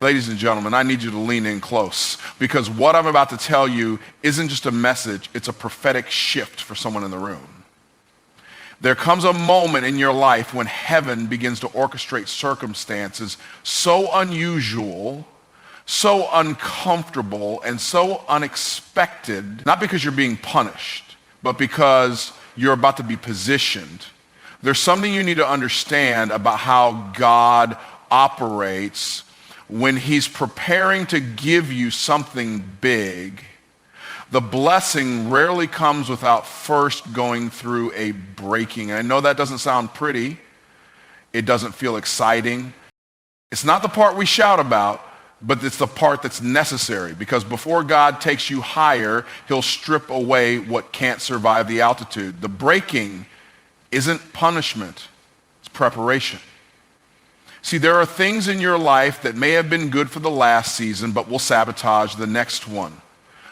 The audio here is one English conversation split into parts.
Ladies and gentlemen, I need you to lean in close because what I'm about to tell you isn't just a message, it's a prophetic shift for someone in the room. There comes a moment in your life when heaven begins to orchestrate circumstances so unusual, so uncomfortable, and so unexpected, not because you're being punished, but because you're about to be positioned. There's something you need to understand about how God operates when he's preparing to give you something big. The blessing rarely comes without first going through a breaking. And I know that doesn't sound pretty. It doesn't feel exciting. It's not the part we shout about, but it's the part that's necessary, because before God takes you higher, he'll strip away what can't survive the altitude. The breaking isn't punishment, it's preparation. See, there are things in your life that may have been good for the last season, but will sabotage the next one.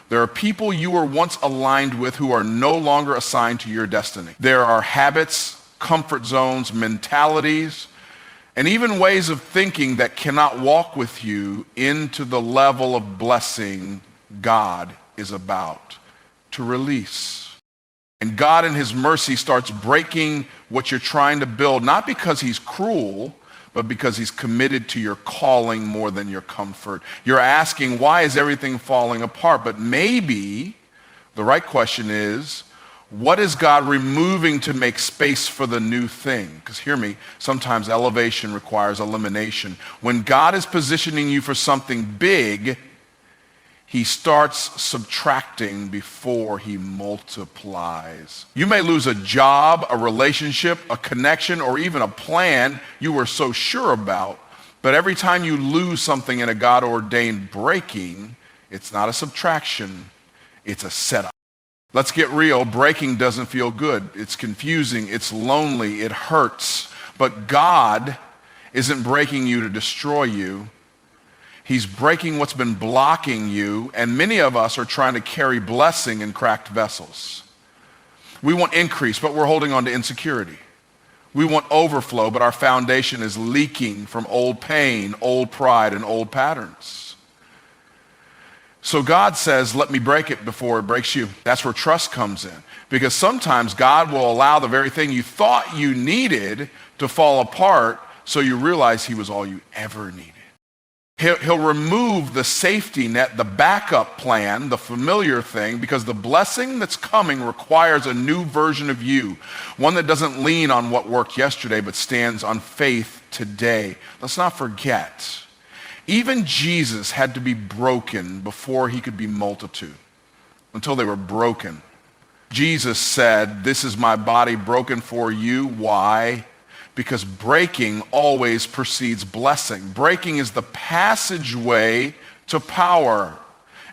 There are people you were once aligned with who are no longer assigned to your destiny. There are habits, comfort zones, mentalities, and even ways of thinking that cannot walk with you into the level of blessing God is about to release. And God in his mercy starts breaking what you're trying to build, not because he's cruel, but because he's committed to your calling more than your comfort. You're asking, why is everything falling apart? But maybe the right question is, what is God removing to make space for the new thing? Because hear me, sometimes elevation requires elimination. When God is positioning you for something big, he starts subtracting before he multiplies. You may lose a job, a relationship, a connection, or even a plan you were so sure about. But every time you lose something in a God-ordained breaking, it's not a subtraction, it's a setup. Let's get real. Breaking doesn't feel good. It's confusing, it's lonely, it hurts. But God isn't breaking you to destroy you. He's breaking what's been blocking you, and many of us are trying to carry blessing in cracked vessels. We want increase, but we're holding on to insecurity. We want overflow, but our foundation is leaking from old pain, old pride, and old patterns. So God says, let me break it before it breaks you. That's where trust comes in. Because sometimes God will allow the very thing you thought you needed to fall apart so you realize he was all you ever needed. He'll remove the safety net, the backup plan, the familiar thing, because the blessing that's coming requires a new version of you, one that doesn't lean on what worked yesterday, but stands on faith today. Let's not forget, even Jesus had to be broken before he could be multitude, until they were broken. Jesus said, this is my body broken for you. Why? Because breaking always precedes blessing. Breaking is the passageway to power.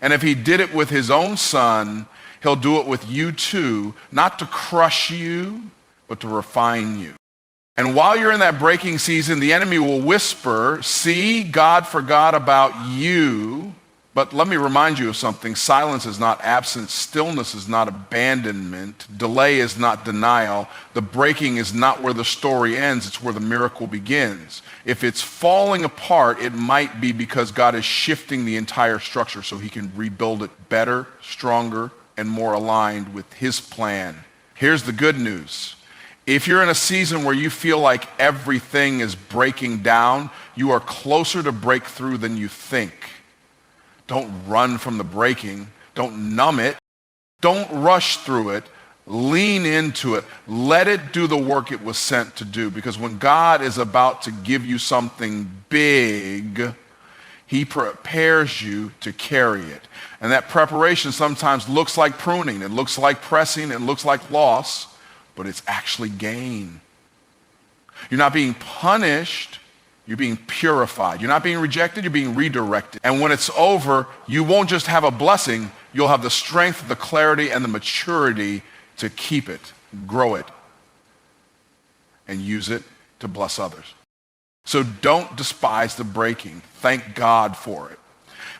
And if he did it with his own son, he'll do it with you too, not to crush you, but to refine you. And while you're in that breaking season, the enemy will whisper, see, God forgot about you. But let me remind you of something. Silence is not absence. Stillness is not abandonment. Delay is not denial. The breaking is not where the story ends. It's where the miracle begins. If it's falling apart, it might be because God is shifting the entire structure so he can rebuild it better, stronger, and more aligned with his plan. Here's the good news. If you're in a season where you feel like everything is breaking down, you are closer to breakthrough than you think. Don't run from the breaking. Don't numb it. Don't rush through it. Lean into it. Let it do the work it was sent to do. Because when God is about to give you something big, he prepares you to carry it. And that preparation sometimes looks like pruning. It looks like pressing. It looks like loss. But it's actually gain. You're not being punished. You're being purified. You're not being rejected, you're being redirected. And when it's over, you won't just have a blessing, you'll have the strength, the clarity, and the maturity to keep it, grow it, and use it to bless others. So don't despise the breaking. Thank God for it.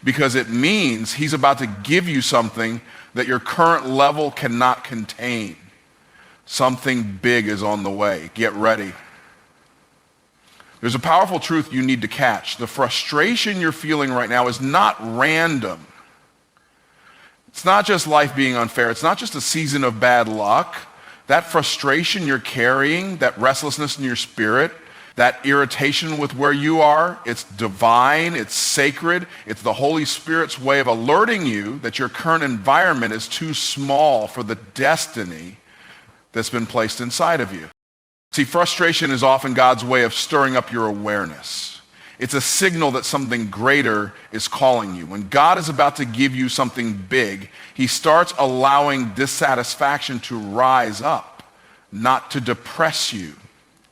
Because it means he's about to give you something that your current level cannot contain. Something big is on the way. Get ready. There's a powerful truth you need to catch. The frustration you're feeling right now is not random. It's not just life being unfair. It's not just a season of bad luck. That frustration you're carrying, that restlessness in your spirit, that irritation with where you are, it's divine, it's sacred. It's the Holy Spirit's way of alerting you that your current environment is too small for the destiny that's been placed inside of you. See, frustration is often God's way of stirring up your awareness. It's a signal that something greater is calling you. When God is about to give you something big, he starts allowing dissatisfaction to rise up, not to depress you.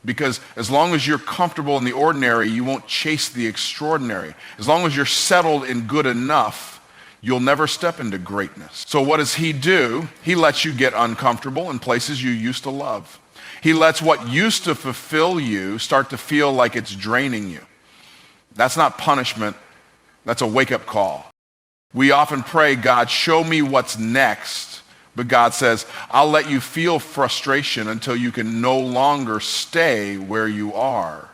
Because as long as you're comfortable in the ordinary, you won't chase the extraordinary. As long as you're settled in good enough, you'll never step into greatness. So what does he do? He lets you get uncomfortable in places you used to love. He lets what used to fulfill you start to feel like it's draining you. That's not punishment. That's a wake-up call. We often pray, God, show me what's next. But God says, I'll let you feel frustration until you can no longer stay where you are.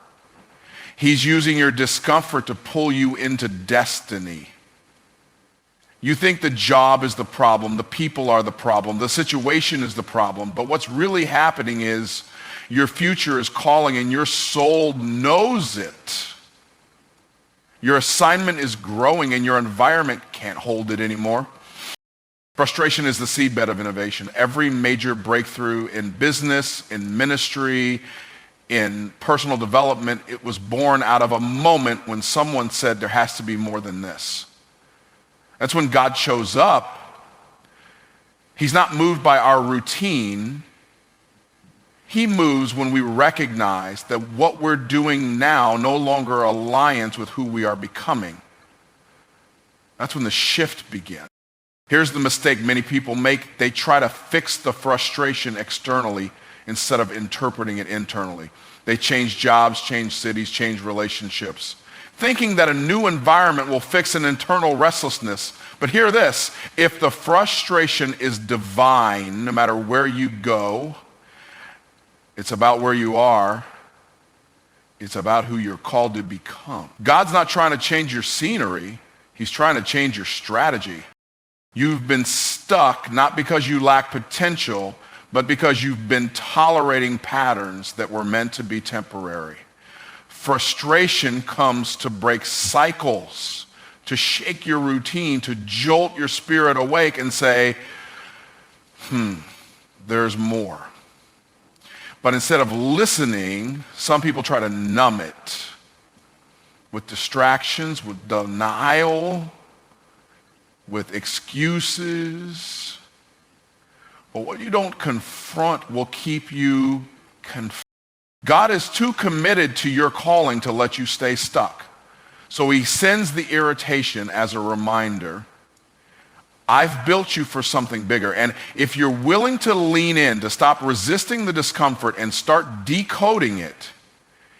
He's using your discomfort to pull you into destiny. You think the job is the problem, the people are the problem, the situation is the problem, but what's really happening is your future is calling and your soul knows it. Your assignment is growing and your environment can't hold it anymore. Frustration is the seedbed of innovation. Every major breakthrough in business, in ministry, in personal development, it was born out of a moment when someone said there has to be more than this. That's when God shows up. He's not moved by our routine. He moves when we recognize that what we're doing now no longer aligns with who we are becoming. That's when the shift begins. Here's the mistake many people make. They try to fix the frustration externally instead of interpreting it internally. They change jobs, change cities, change relationships, thinking that a new environment will fix an internal restlessness. But hear this, if the frustration is divine, no matter where you go, it's about where you are. It's about who you're called to become. God's not trying to change your scenery. He's trying to change your strategy. You've been stuck not because you lack potential, but because you've been tolerating patterns that were meant to be temporary. Frustration comes to break cycles, to shake your routine, to jolt your spirit awake and say, there's more. But instead of listening, some people try to numb it with distractions, with denial, with excuses. But what you don't confront will keep you confused. God is too committed to your calling to let you stay stuck. So he sends the irritation as a reminder. I've built you for something bigger. And if you're willing to lean in, to stop resisting the discomfort and start decoding it,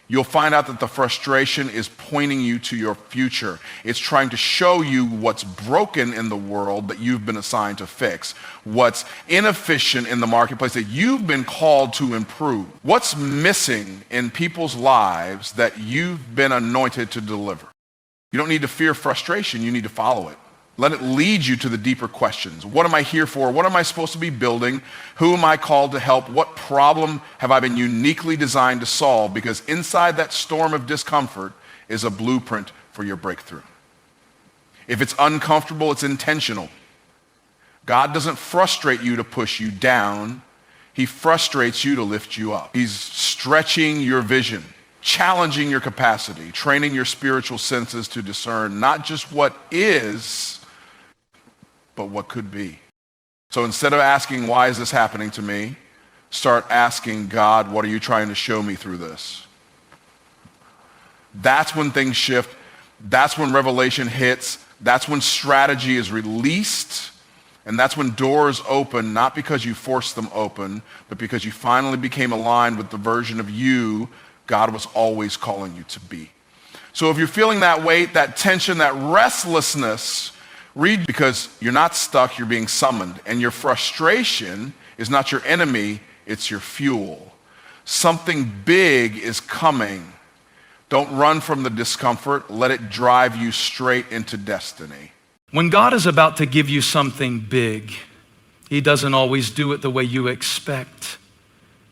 you'll find out that the frustration is pointing you to your future. It's trying to show you what's broken in the world that you've been assigned to fix, what's inefficient in the marketplace that you've been called to improve, what's missing in people's lives that you've been anointed to deliver. You don't need to fear frustration, you need to follow it. Let it lead you to the deeper questions. What am I here for? What am I supposed to be building? Who am I called to help? What problem have I been uniquely designed to solve? Because inside that storm of discomfort is a blueprint for your breakthrough. If it's uncomfortable, it's intentional. God doesn't frustrate you to push you down. He frustrates you to lift you up. He's stretching your vision, challenging your capacity, training your spiritual senses to discern not just what is, but what could be. So instead of asking, why is this happening to me? Start asking, God, what are you trying to show me through this? That's when things shift. That's when revelation hits. That's when strategy is released. And that's when doors open, not because you forced them open, but because you finally became aligned with the version of you God was always calling you to be. So if you're feeling that weight, that tension, that restlessness, read, because you're not stuck, you're being summoned. And your frustration is not your enemy, it's your fuel. Something big is coming, Don't run from the discomfort. Let it drive you straight into destiny. When God is about to give you something big, he doesn't always do it the way you expect.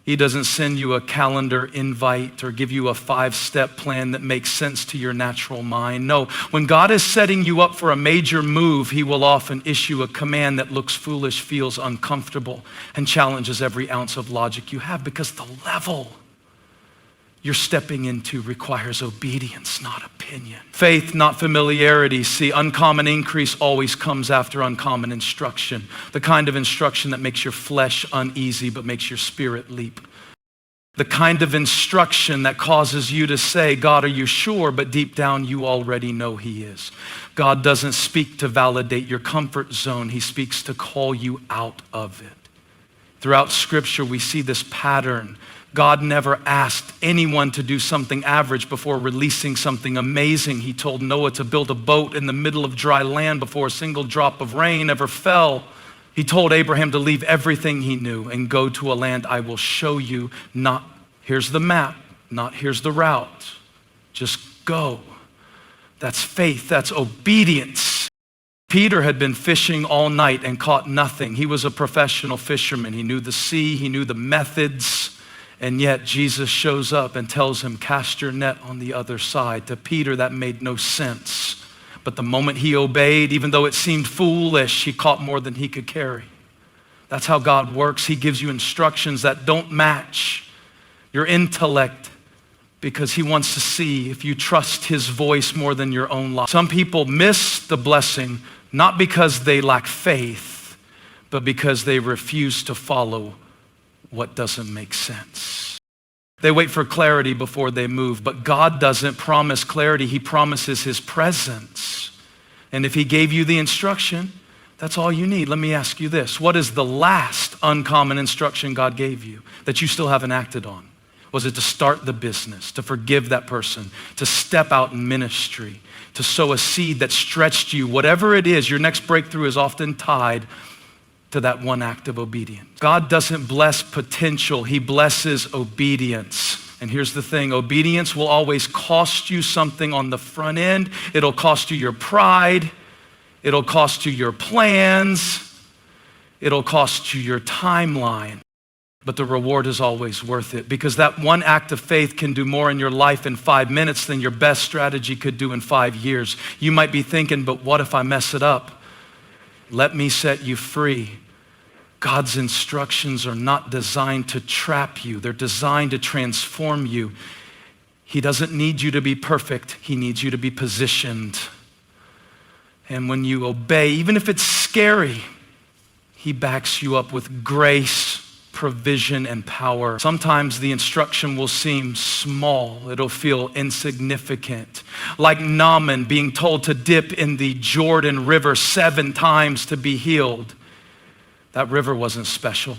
He doesn't send you a calendar invite or give you a 5-step plan that makes sense to your natural mind. No, when God is setting you up for a major move, he will often issue a command that looks foolish, feels uncomfortable, and challenges every ounce of logic you have, because the level you're stepping into requires obedience, not opinion. Faith, not familiarity. See, uncommon increase always comes after uncommon instruction. The kind of instruction that makes your flesh uneasy but makes your spirit leap. The kind of instruction that causes you to say, God, are you sure? But deep down you already know he is. God doesn't speak to validate your comfort zone. He speaks to call you out of it. Throughout Scripture, we see this pattern. God never asked anyone to do something average before releasing something amazing. He told Noah to build a boat in the middle of dry land before a single drop of rain ever fell. He told Abraham to leave everything he knew and go to a land I will show you. Not here's the map, not here's the route. Just go. That's faith, that's obedience. Peter had been fishing all night and caught nothing. He was a professional fisherman. He knew the sea, he knew the methods. And yet Jesus shows up and tells him, cast your net on the other side. To Peter, that made no sense. But the moment he obeyed, even though it seemed foolish, he caught more than he could carry. That's how God works. He gives you instructions that don't match your intellect, because he wants to see if you trust his voice more than your own life. Some people miss the blessing, not because they lack faith, but because they refuse to follow what doesn't make sense. They wait for clarity before they move, but God doesn't promise clarity. He promises his presence. And if he gave you the instruction, that's all you need. Let me ask you this. What is the last uncommon instruction God gave you that you still haven't acted on? Was it to start the business, to forgive that person, to step out in ministry, to sow a seed that stretched you? Whatever it is, your next breakthrough is often tied to that one act of obedience. God doesn't bless potential, he blesses obedience. And here's the thing, obedience will always cost you something on the front end. It'll cost you your pride, it'll cost you your plans, it'll cost you your timeline. But the reward is always worth it, because that one act of faith can do more in your life in 5 minutes than your best strategy could do in 5 years. You might be thinking, but what if I mess it up? Let me set you free. God's instructions are not designed to trap you. They're designed to transform you. He doesn't need you to be perfect. He needs you to be positioned. And when you obey, even if it's scary, he backs you up with grace, provision, and power. Sometimes the instruction will seem small. It'll feel insignificant. Like Naaman being told to dip in the Jordan River 7 times to be healed. That river wasn't special,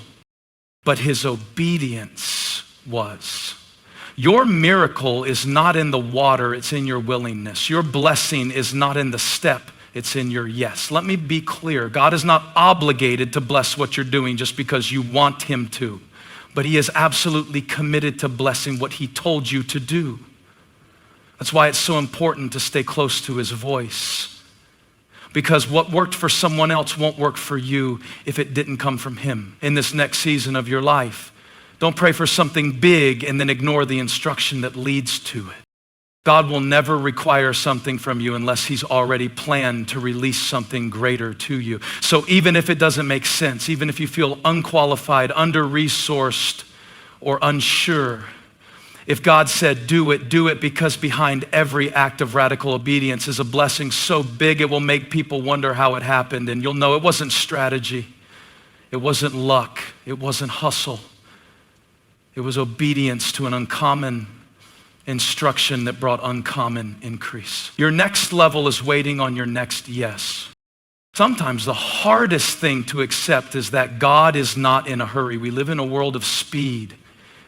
but his obedience was. Your miracle is not in the water, it's in your willingness. Your blessing is not in the step, it's in your yes. Let me be clear. God is not obligated to bless what you're doing just because you want him to, but he is absolutely committed to blessing what he told you to do. That's why it's so important to stay close to his voice, because what worked for someone else won't work for you if it didn't come from him in this next season of your life. Don't pray for something big and then ignore the instruction that leads to it. God will never require something from you unless he's already planned to release something greater to you. So even if it doesn't make sense, even if you feel unqualified, under-resourced, or unsure, if God said do it, because behind every act of radical obedience is a blessing so big it will make people wonder how it happened. And you'll know it wasn't strategy, it wasn't luck, it wasn't hustle. It was obedience to an uncommon instruction that brought uncommon increase. Your next level is waiting on your next yes. Sometimes the hardest thing to accept is that God is not in a hurry. We live in a world of speed,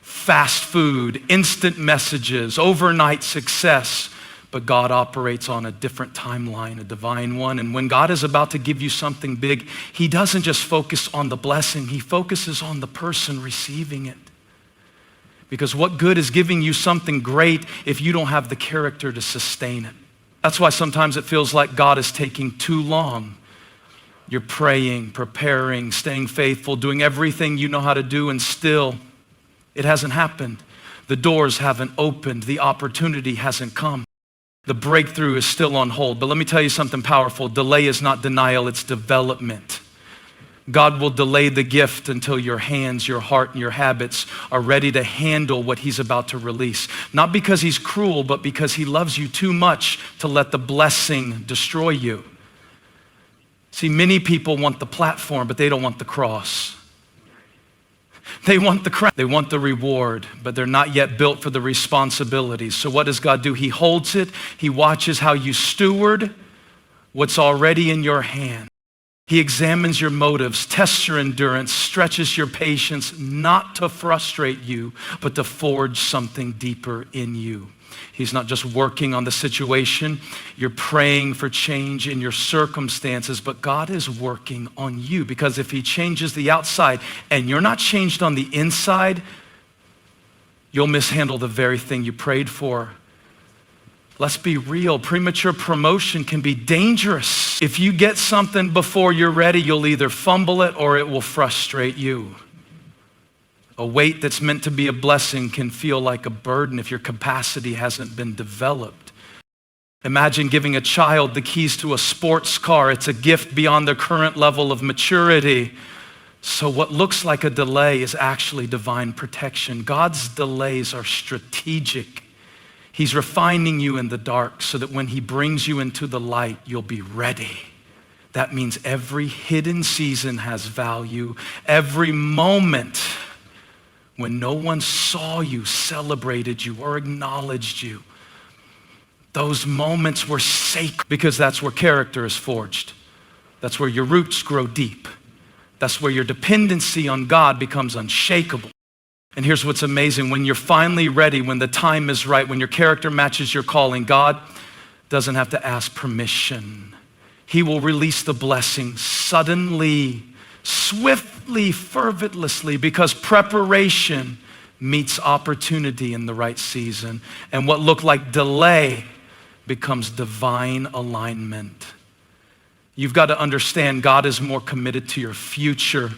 fast food, instant messages, overnight success, but God operates on a different timeline, a divine one. And when God is about to give you something big, he doesn't just focus on the blessing, he focuses on the person receiving it. Because what good is giving you something great if you don't have the character to sustain it? That's why sometimes it feels like God is taking too long. You're praying, preparing, staying faithful, doing everything you know how to do, and still it hasn't happened. The doors haven't opened. The opportunity hasn't come. The breakthrough is still on hold. But let me tell you something powerful. Delay is not denial, it's development. God will delay the gift until your hands, your heart, and your habits are ready to handle what he's about to release. Not because he's cruel, but because he loves you too much to let the blessing destroy you. See, many people want the platform, but they don't want the cross. They want the crown, they want the reward, but they're not yet built for the responsibilities. So what does God do? He holds it. He watches how you steward what's already in your hand. He examines your motives, tests your endurance, stretches your patience, not to frustrate you, but to forge something deeper in you. He's not just working on the situation. You're praying for change in your circumstances, but God is working on you, because if he changes the outside and you're not changed on the inside, you'll mishandle the very thing you prayed for. Let's be real. Premature promotion can be dangerous. If you get something before you're ready, you'll either fumble it or it will frustrate you. A weight that's meant to be a blessing can feel like a burden if your capacity hasn't been developed. Imagine giving a child the keys to a sports car. It's a gift beyond their current level of maturity. So what looks like a delay is actually divine protection. God's delays are strategic. He's refining you in the dark so that when he brings you into the light, you'll be ready. That means every hidden season has value. Every moment when no one saw you, celebrated you, or acknowledged you, those moments were sacred, because that's where character is forged. That's where your roots grow deep. That's where your dependency on God becomes unshakable. And here's what's amazing. When you're finally ready, when the time is right, when your character matches your calling, God doesn't have to ask permission. He will release the blessing suddenly, swiftly, ferventlessly, because preparation meets opportunity in the right season. And what looked like delay becomes divine alignment. You've got to understand God is more committed to your future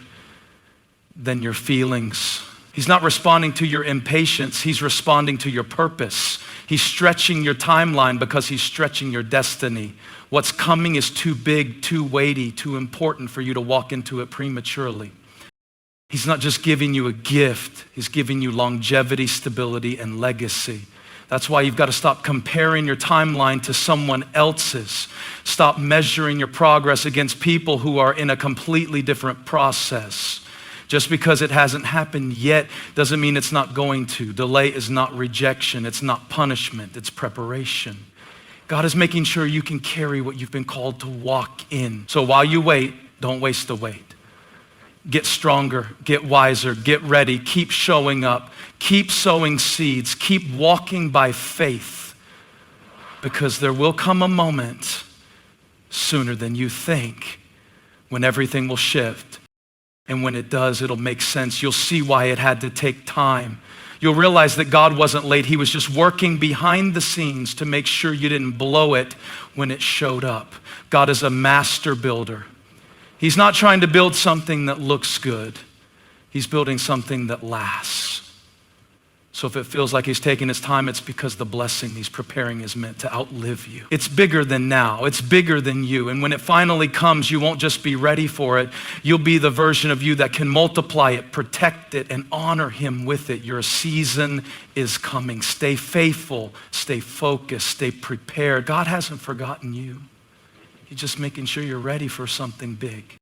than your feelings. He's not responding to your impatience. He's responding to your purpose. He's stretching your timeline because he's stretching your destiny. What's coming is too big, too weighty, too important for you to walk into it prematurely. He's not just giving you a gift. He's giving you longevity, stability, and legacy. That's why you've got to stop comparing your timeline to someone else's. Stop measuring your progress against people who are in a completely different process. Just because it hasn't happened yet doesn't mean it's not going to. Delay is not rejection. It's not punishment. It's preparation. God is making sure you can carry what you've been called to walk in. So while you wait, don't waste the wait. Get stronger, get wiser, get ready, keep showing up, keep sowing seeds, keep walking by faith, because there will come a moment sooner than you think when everything will shift. And when it does, it'll make sense. You'll see why it had to take time. You'll realize that God wasn't late. He was just working behind the scenes to make sure you didn't blow it when it showed up. God is a master builder. He's not trying to build something that looks good. He's building something that lasts. So if it feels like he's taking his time, it's because the blessing he's preparing is meant to outlive you. It's bigger than now. It's bigger than you. And when it finally comes, you won't just be ready for it. You'll be the version of you that can multiply it, protect it, and honor him with it. Your season is coming. Stay faithful, stay focused, stay prepared. God hasn't forgotten you. He's just making sure you're ready for something big.